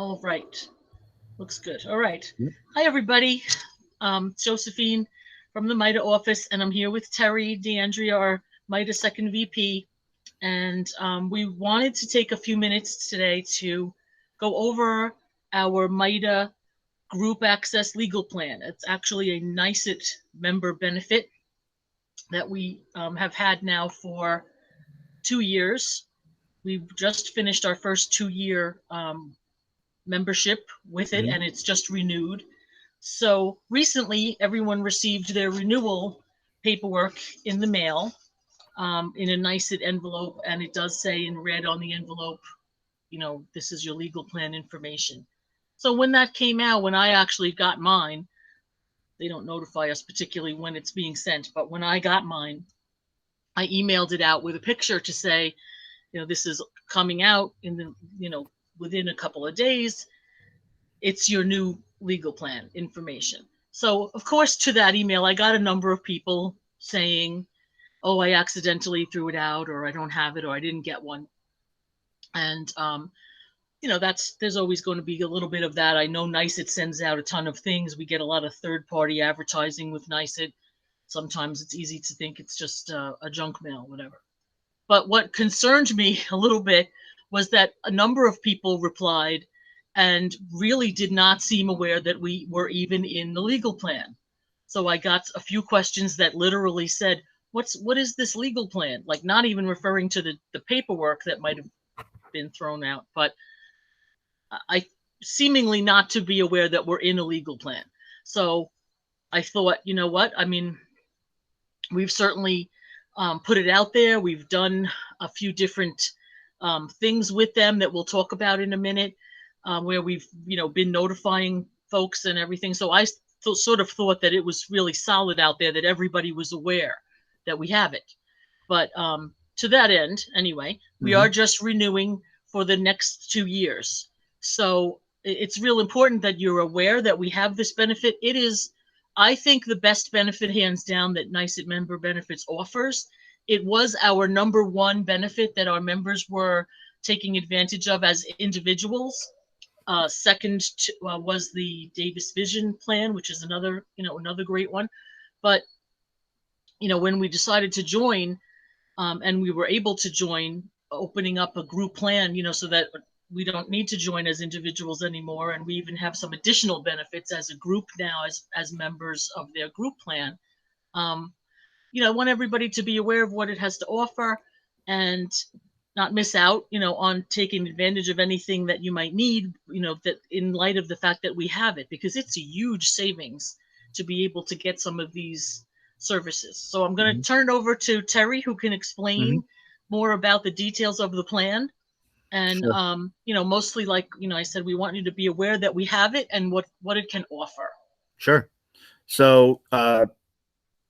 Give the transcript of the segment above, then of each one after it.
All right. Looks good. All right. Mhm. Hi, everybody. Josephine from the MITA office, and I'm here with Terry DeAndrea, our MITA second VP. And we wanted to take a few minutes today to go over our MITA group access legal plan. It's actually a NICET member benefit that we have had now for 2 years. We just finished our first 2 year membership with it, Mhm. and it's just renewed. So recently, everyone received their renewal paperwork in the mail in a nice envelope, and it does say in red on the envelope, this is your legal plan information. So when that came out, when I actually got mine, they don't notify us particularly when it's being sent, but when I got mine, I emailed it out with a picture to say, this is coming out in the, within a couple of days. It's your new legal plan information. So, of course, to that email, I got a number of people saying, oh, I accidentally threw it out, or I don't have it, or I didn't get one. And, there's always going to be a little bit of that. I know NICET sends out a ton of things. We get a lot of third party advertising with NICET. Sometimes it's easy to think it's just a junk mail, whatever. But what concerned me a little bit was that a number of people replied and really did not seem aware that we were even in the legal plan. So I got a few questions that literally said, what is this legal plan? Like not even referring to the paperwork that might have been thrown out, but I seemingly not to be aware that we're in a legal plan. So I thought, you know what? I mean, we've certainly put it out there. We've done a few different things with them that we'll talk about in a minute, where we've been notifying folks and everything. So I sort of thought that it was really solid out there that everybody was aware that we have it. But to that end, anyway, we are Mhm. just renewing for the next 2 years. So it's real important that you're aware that we have this benefit. It is, I think, the best benefit, hands down, that NICET Member Benefits offers. It was our number one benefit that our members were taking advantage of as individuals. Second was the Davis Vision Plan, which is another great one. But when we decided to join, and we were able to join, opening up a group plan, so that we don't need to join as individuals anymore, and we even have some additional benefits as a group now, as members of their group plan. Um, I want everybody to be aware of what it has to offer and not miss out, on taking advantage of anything that you might need, that in light of the fact that we have it, because it's a huge savings to be able to get some of these services. So I'm going to Mhm. turn it over to Terry, who can Mhm. explain more about the details of the plan. And, Sure. mostly, like, I said, we want you to be aware that we have it and what it can offer. Sure. So,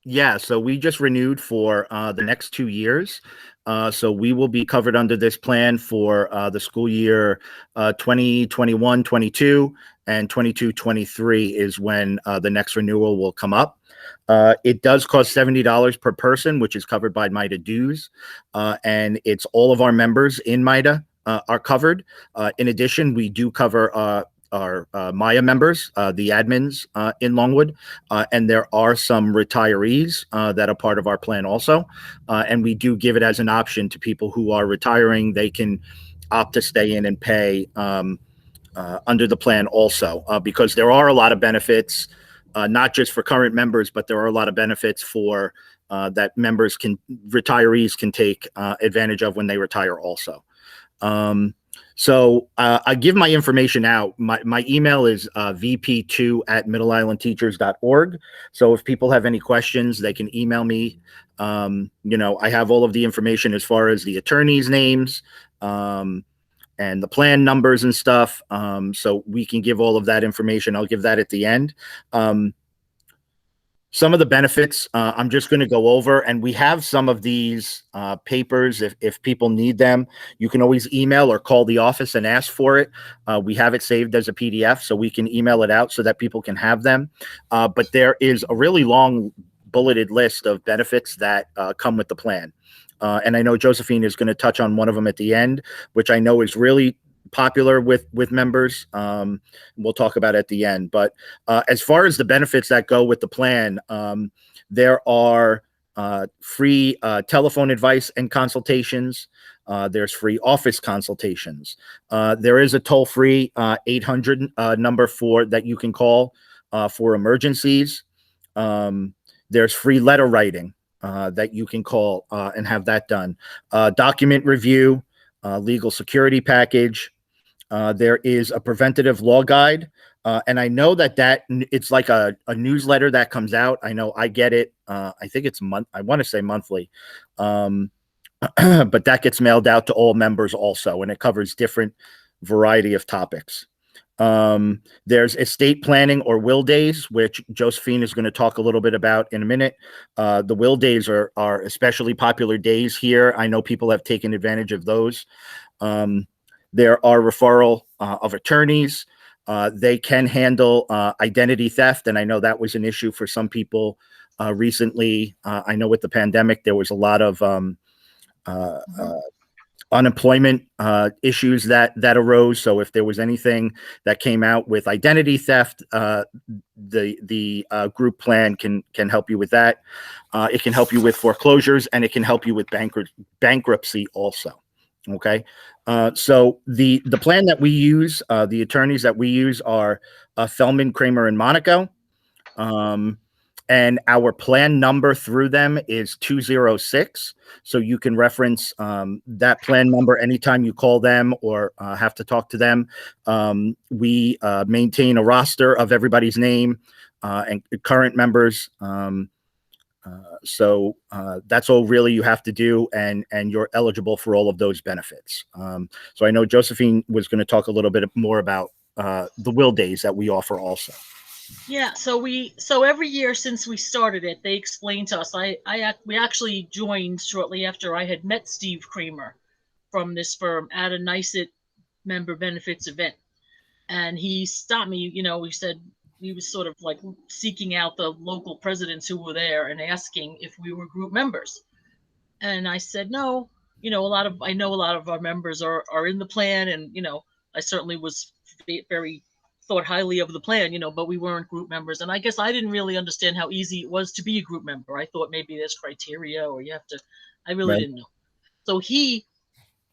yeah, so we just renewed for the next 2 years. So we will be covered under this plan for the school year 2021-22 and 22-23 is when the next renewal will come up. It does cost $70 per person, which is covered by MITA dues. And it's all of our members in MITA are covered. In addition, we do cover our Maya members, the admins in Longwood, and there are some retirees that are part of our plan also. And we do give it as an option to people who are retiring. They can opt to stay in and pay under the plan also, because there are a lot of benefits, not just for current members, but there are a lot of benefits for that retirees can take advantage of when they retire also. So I give my information out. My email is vp2@middleislandteachers.org. So if people have any questions, they can email me. I have all of the information as far as the attorneys' names and the plan numbers and stuff. So we can give all of that information. I'll give that at the end. Some of the benefits I'm just going to go over, and we have some of these papers. If people need them, you can always email or call the office and ask for it. We have it saved as a PDF, so we can email it out so that people can have them. But there is a really long bulleted list of benefits that come with the plan. And I know Josephine is going to touch on one of them at the end, which I know is really popular with members. We'll talk about it at the end. But as far as the benefits that go with the plan, there are free telephone advice and consultations. There's free office consultations. There is a toll-free 800 number that you can call for emergencies. There's free letter writing that you can call and have that done. Document review, legal security package. There is a preventative law guide. And I know that it's like a newsletter that comes out. I know I get it. I think it's I want to say monthly. But that gets mailed out to all members also, and it covers different variety of topics. There's estate planning or will days, which Josephine is going to talk a little bit about in a minute. The will days are especially popular days here. I know people have taken advantage of those. There are referral of attorneys. They can handle identity theft, and I know that was an issue for some people recently. I know with the pandemic, there was a lot of unemployment issues that arose. So if there was anything that came out with identity theft, the group plan can help you with that. It can help you with foreclosures, and it can help you with bankruptcy also. Okay. So the plan that we use, the attorneys that we use are Feldman, Kramer, and Monaco. And our plan number through them is 206. So you can reference that plan number anytime you call them or have to talk to them. We maintain a roster of everybody's name and current members. So that's all really you have to do, and you're eligible for all of those benefits. So I know Josephine was going to talk a little bit more about the will days that we offer also. Yeah, so every year since we started it, they explained to us. We actually joined shortly after I had met Steve Kramer from this firm at a NICET member benefits event, and he stopped me. He said he was sort of like seeking out the local presidents who were there and asking if we were group members, and I said no. I know a lot of our members are in the plan, and I certainly was very thought highly of the plan, but we weren't group members. And I guess I didn't really understand how easy it was to be a group member. I thought maybe there's criteria or you have to, I really didn't know. So he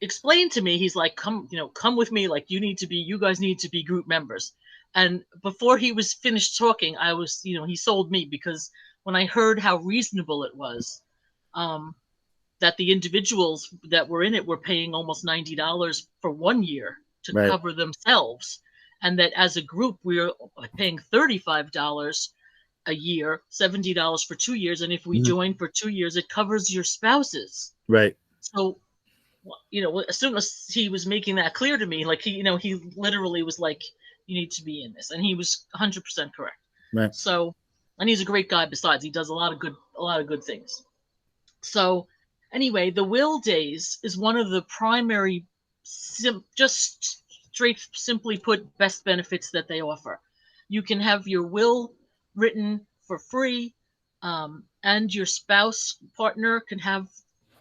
explained to me, he's like, come with me. Like you guys need to be group members. And before he was finished talking, I was, he sold me, because when I heard how reasonable it was, that the individuals that were in it were paying almost $90 for 1 year to cover themselves. And that as a group, we are paying $35 a year, $70 for 2 years. And if we join for 2 years, it covers your spouses. Right. So, as soon as he was making that clear to me, like he literally was like, you need to be in this. And he was 100% correct. Right. So, and he's a great guy. Besides, he does a lot of good things. So anyway, the will days is one of the primary, just simply put, best benefits that they offer. You can have your will written for free, and your partner can have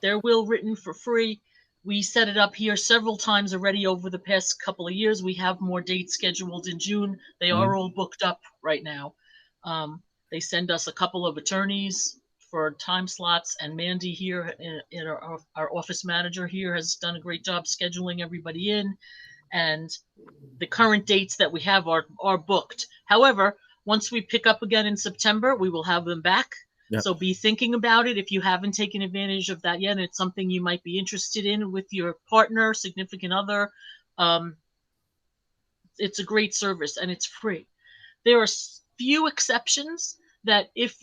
their will written for free. We set it up here several times already over the past couple of years. We have more dates scheduled in June. They are all booked up right now. They send us a couple of attorneys for time slots, and Mandy here, our office manager here, has done a great job scheduling everybody in. And the current dates that we have are booked. However, once we pick up again in September, we will have them back. Yep. So be thinking about it if you haven't taken advantage of that yet, and it's something you might be interested in with your partner, significant other. It's a great service, and it's free. There are few exceptions that if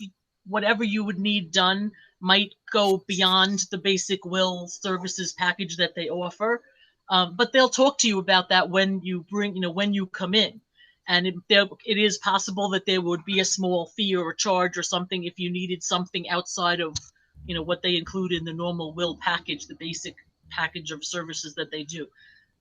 whatever you would need done might go beyond the basic will services package that they offer. But they'll talk to you about that when you come in. And it is possible that there would be a small fee or a charge or something if you needed something outside of, what they include in the normal will package, the basic package of services that they do.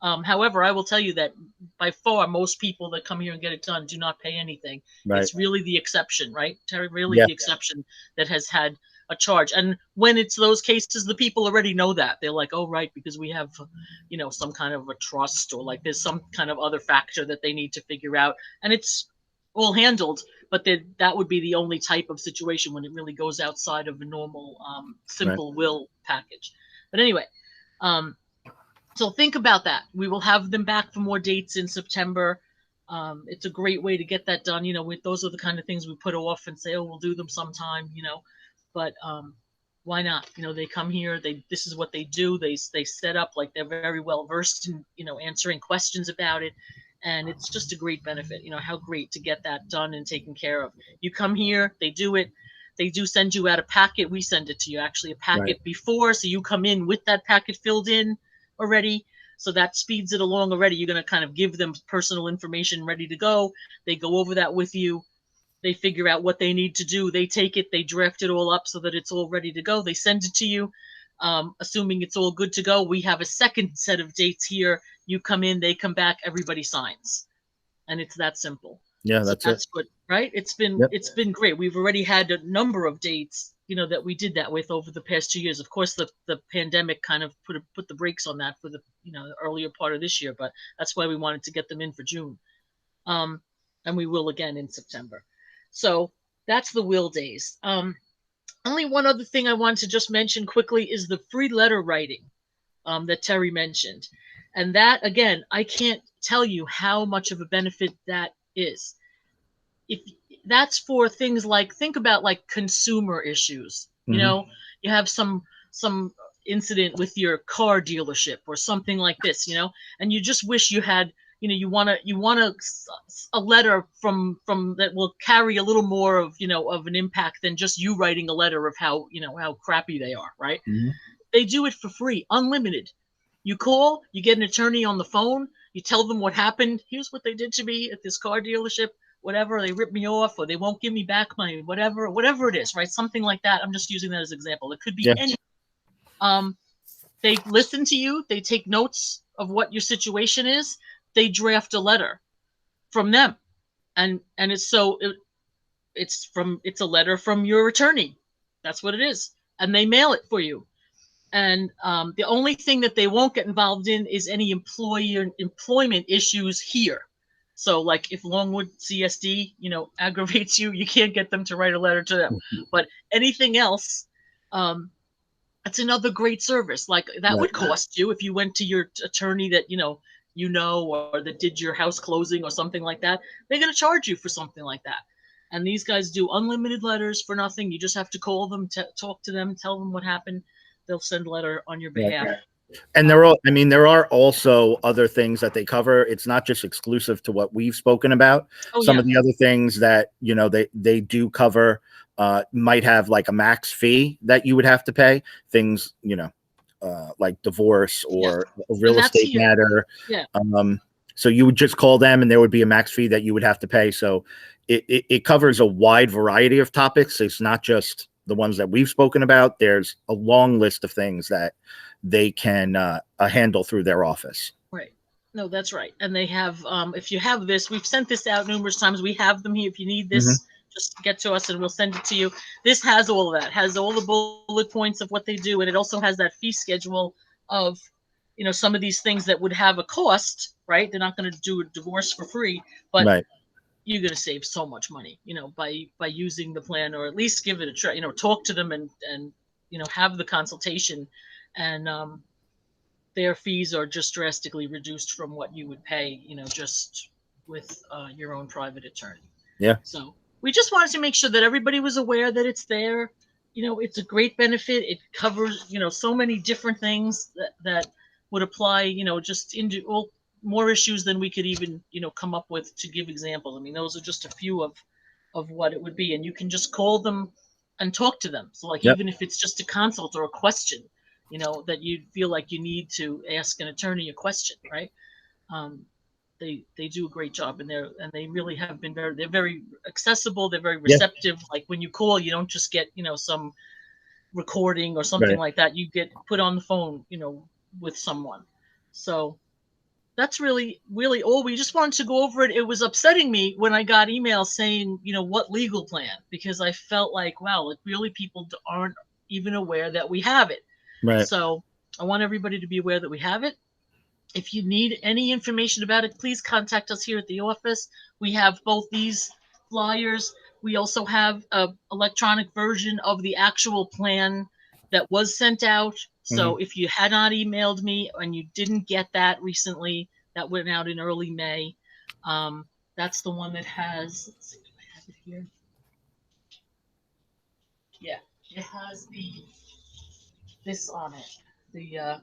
However, I will tell you that by far, most people that come here and get it done do not pay anything. Right. It's really the exception, right, Terry? Really the exception that has had a charge. And when it's those cases, the people already know that. They're like, oh, right, because we have, some kind of a trust, or like there's some kind of other factor that they need to figure out. And it's all handled, but that would be the only type of situation when it really goes outside of a normal, simple will package. But anyway, so think about that. We will have them back for more dates in September. It's a great way to get that done. Those are the kind of things we put off and say, oh, we'll do them sometime, but why not? They come here, this is what they do. They set up like they're very well versed in, answering questions about it. And it's just a great benefit. How great to get that done and taken care of. You come here, they do it. They do send you out a packet. We send it to you, actually, a packet before. So you come in with that packet filled in already. So that speeds it along already. You're going to kind of give them personal information ready to go. They go over that with you. They figure out what they need to do. They take it. They draft it all up so that it's all ready to go. They send it to you. Assuming it's all good to go, we have a second set of dates here. You come in, they come back, everybody signs. And it's that simple. Yeah, that's it. Good, right? It's been great. We've already had a number of dates, that we did that with over the past 2 years. Of course, the pandemic kind of put the brakes on that for the earlier part of this year, but that's why we wanted to get them in for June. And we will again in September. So that's the will days. Only one other thing I wanted to just mention quickly is the free letter writing that Terry mentioned. And that, again, I can't tell you how much of a benefit that is. If that's for things like, think about like consumer issues. You have some incident with your car dealership or something like this, and you just wish you had, you want a letter from that will carry a little more of, of an impact than just you writing a letter of how, how crappy they are, right? They do it for free, unlimited. You call, you get an attorney on the phone, you tell them what happened. Here's what they did to me at this car dealership, whatever, they ripped me off, or they won't give me back my whatever it is, right? Something like that. I'm just using that as an example. It could be any. They listen to you, they take notes of what your situation is, they draft a letter from them. And it's a letter from your attorney. That's what it is. And they mail it for you. And the only thing that they won't get involved in is any employment issues here. So like if Longwood CSD, aggravates you, you can't get them to write a letter to them. But anything else, that's another great service. Like that would cost you if you went to your attorney that, or that did your house closing or something like that. They're going to charge you for something like that. And these guys do unlimited letters for nothing. You just have to call them, talk to them, tell them what happened. They'll send a letter on your behalf. And there are also other things that they cover. It's not just exclusive to what we've spoken about. Some of the other things that, they do cover might have like a max fee that you would have to pay. Things, like divorce or a real estate matter. So you would just call them and there would be a max fee that you would have to pay. So it covers a wide variety of topics. It's not just the ones that we've spoken about. There's a long list of things that they can handle through their office. Right. No, that's right. And they have, if you have this, we've sent this out numerous times. We have them here. If you need this, just get to us and we'll send it to you. This has all of that, has all the bullet points of what they do. And it also has that fee schedule of, some of these things that would have a cost, right? They're not going to do a divorce for free, but you're going to save so much money, by using the plan, or at least give it a try, talk to them and have the consultation, and their fees are just drastically reduced from what you would pay, just with your own private attorney. Yeah. So we just wanted to make sure that everybody was aware that it's there. It's a great benefit. It covers, so many different things that would apply, just into all more issues than we could even, come up with to give examples. I mean, those are just a few of what it would be. And you can just call them and talk to them. So like, even if it's just a consult or a question, that you feel like you need to ask an attorney a question, right? They do a great job, and they really have been they're very accessible. They're very receptive. Like when you call, you don't just get, some recording or something like that. You get put on the phone, with someone. So that's really, really all. We just wanted to go over it. It was upsetting me when I got emails saying, what legal plan, because I felt like, wow, like really people aren't even aware that we have it. Right. So I want everybody to be aware that we have it. If you need any information about it, please contact us here at the office. We have both these flyers. We also have a electronic version of the actual plan that was sent out. Mhm. So if you had not emailed me and you didn't get that recently, that went out in early May. That's the one that has, let's see, do I have it here? Yeah, it has this on it. The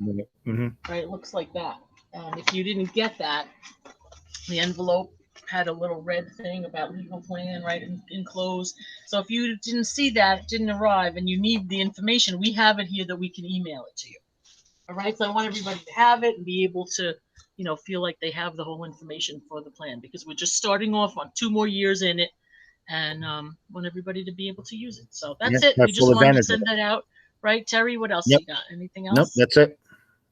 Mhm. right, it looks like that. And if you didn't get that, the envelope had a little red thing about legal plan right enclosed. So if you didn't see that, it didn't arrive, and you need the information, we have it here that we can email it to you. All right. So I want everybody to have it and be able to, feel like they have the whole information for the plan, because we're just starting off on 2 more years in it, and want everybody to be able to use it. So Yeah, that's it. have We just full wanted to advantage of send it. that out. Right, Terry? What else Yep. you got? Anything Nope, else? that's it.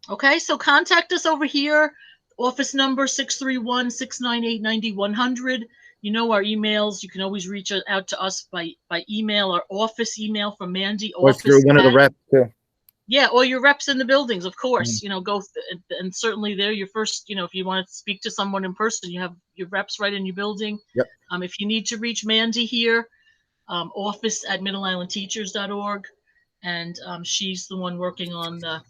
Okay, so contact us over here. Office number 631-698-9100. You know our emails. You can always reach out to us by email. Our office email from Mandy, Or through office one of the at, reps too. yeah, or your reps in the buildings, of Mhm. course. Go and certainly they're your first. If you want to speak to someone in person, you have your reps right in your building. Yep. If you need to reach Mandy here, office at middleislandteachers.org, and she's the one working on the,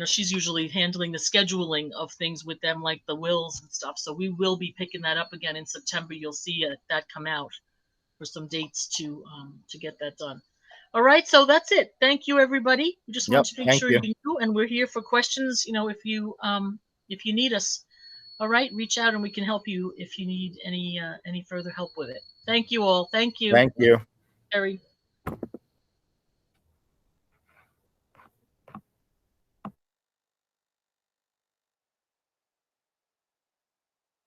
she's usually handling the scheduling of things with them, like the wills and stuff. So we will be picking that up again in September. You'll see that come out for some dates to get that done. All right, so that's it. Thank you, everybody. We just Yep. wanted to make Thank sure you. you knew, and we're here for questions. If you need us, all right, reach out and we can help you if you need any further help with it. Thank you all. Thank you, Thank you. Terry.